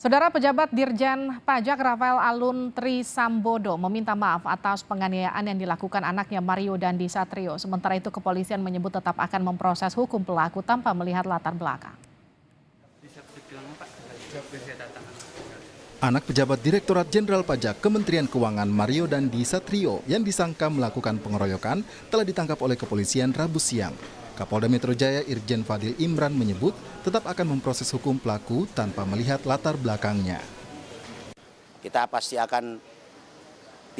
Saudara pejabat Dirjen Pajak Rafael Alun Trisambodo meminta maaf atas penganiayaan yang dilakukan anaknya Mario Dandi Satrio. Sementara itu kepolisian menyebut tetap akan memproses hukum pelaku tanpa melihat latar belakang. Anak pejabat Direktorat Jenderal Pajak Kementerian Keuangan Mario Dandi Satrio yang disangka melakukan pengeroyokan telah ditangkap oleh kepolisian Rabu siang. Kapolda Metro Jaya Irjen Fadil Imran menyebut tetap akan memproses hukum pelaku tanpa melihat latar belakangnya. Kita pasti akan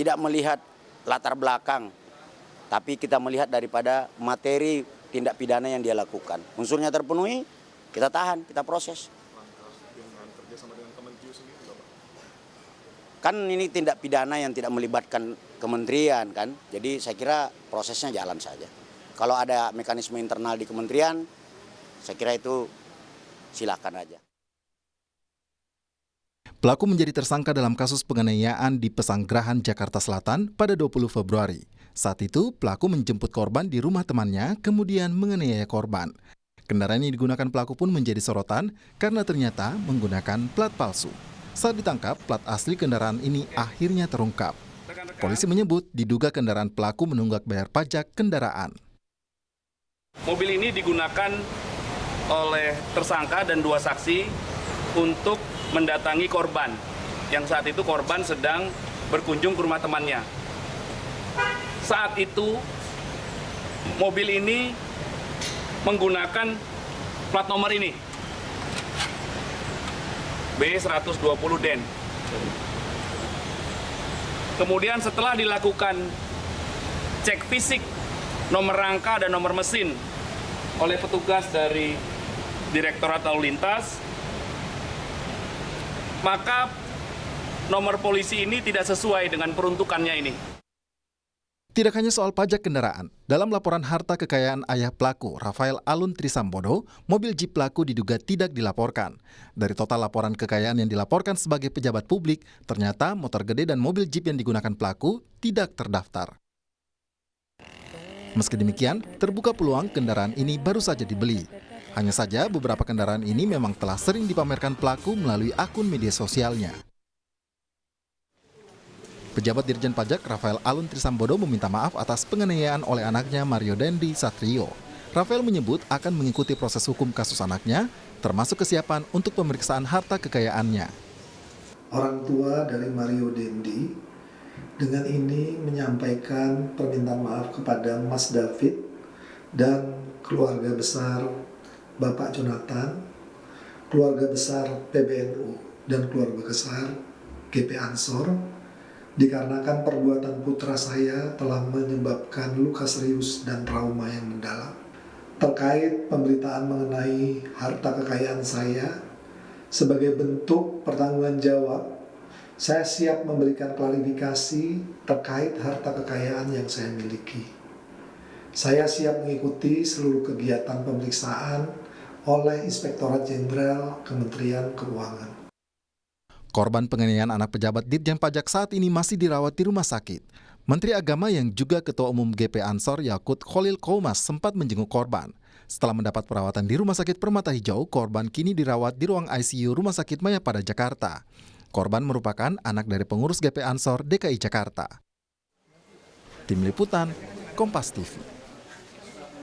tidak melihat latar belakang, tapi kita melihat daripada materi tindak pidana yang dia lakukan. Unsurnya terpenuhi, kita tahan, kita proses. Kan ini tindak pidana yang tidak melibatkan kementerian kan, jadi saya kira prosesnya jalan saja. Kalau ada mekanisme internal di kementerian, saya kira itu silakan aja. Pelaku menjadi tersangka dalam kasus penganiayaan di Pesanggerahan, Jakarta Selatan pada 20 Februari. Saat itu, pelaku menjemput korban di rumah temannya, kemudian menganiaya korban. Kendaraan yang digunakan pelaku pun menjadi sorotan karena ternyata menggunakan plat palsu. Saat ditangkap, plat asli kendaraan ini akhirnya terungkap. Polisi menyebut diduga kendaraan pelaku menunggak bayar pajak kendaraan. Mobil ini digunakan oleh tersangka dan dua saksi untuk mendatangi korban, yang saat itu korban sedang berkunjung ke rumah temannya. Saat itu, mobil ini menggunakan plat nomor ini, B120DEN. Kemudian setelah dilakukan cek fisik nomor rangka dan nomor mesin oleh petugas dari Direktorat Lalu Lintas, maka nomor polisi ini tidak sesuai dengan peruntukannya ini. Tidak hanya soal pajak kendaraan, dalam laporan harta kekayaan ayah pelaku, Rafael Alun Trisambodo, mobil Jeep pelaku diduga tidak dilaporkan. Dari total laporan kekayaan yang dilaporkan sebagai pejabat publik, ternyata motor gede dan mobil Jeep yang digunakan pelaku tidak terdaftar. Meski demikian, terbuka peluang kendaraan ini baru saja dibeli. Hanya saja beberapa kendaraan ini memang telah sering dipamerkan pelaku melalui akun media sosialnya. Pejabat Dirjen Pajak Rafael Alun Trisambodo meminta maaf atas penganiayaan oleh anaknya Mario Dandi Satrio. Rafael menyebut akan mengikuti proses hukum kasus anaknya, termasuk kesiapan untuk pemeriksaan harta kekayaannya. Orang tua dari Mario Dandi dengan ini menyampaikan permintaan maaf kepada Mas David dan keluarga besar Bapak Jonathan, keluarga besar PBNU dan keluarga besar GP Ansor, dikarenakan perbuatan putra saya telah menyebabkan luka serius dan trauma yang mendalam. Terkait pemberitaan mengenai harta kekayaan saya, sebagai bentuk pertanggungan jawab, saya siap memberikan klarifikasi terkait harta kekayaan yang saya miliki. Saya siap mengikuti seluruh kegiatan pemeriksaan oleh Inspektorat Jenderal Kementerian Keuangan. Korban penganiayaan anak pejabat Ditjen Pajak saat ini masih dirawat di rumah sakit. Menteri Agama yang juga Ketua Umum GP Ansor Yakut Kholil Koumas sempat menjenguk korban. Setelah mendapat perawatan di Rumah Sakit Permata Hijau, korban kini dirawat di ruang ICU Rumah Sakit Mayapada, Jakarta. Korban merupakan anak dari pengurus GP Ansor DKI Jakarta. Tim Liputan, Kompas TV.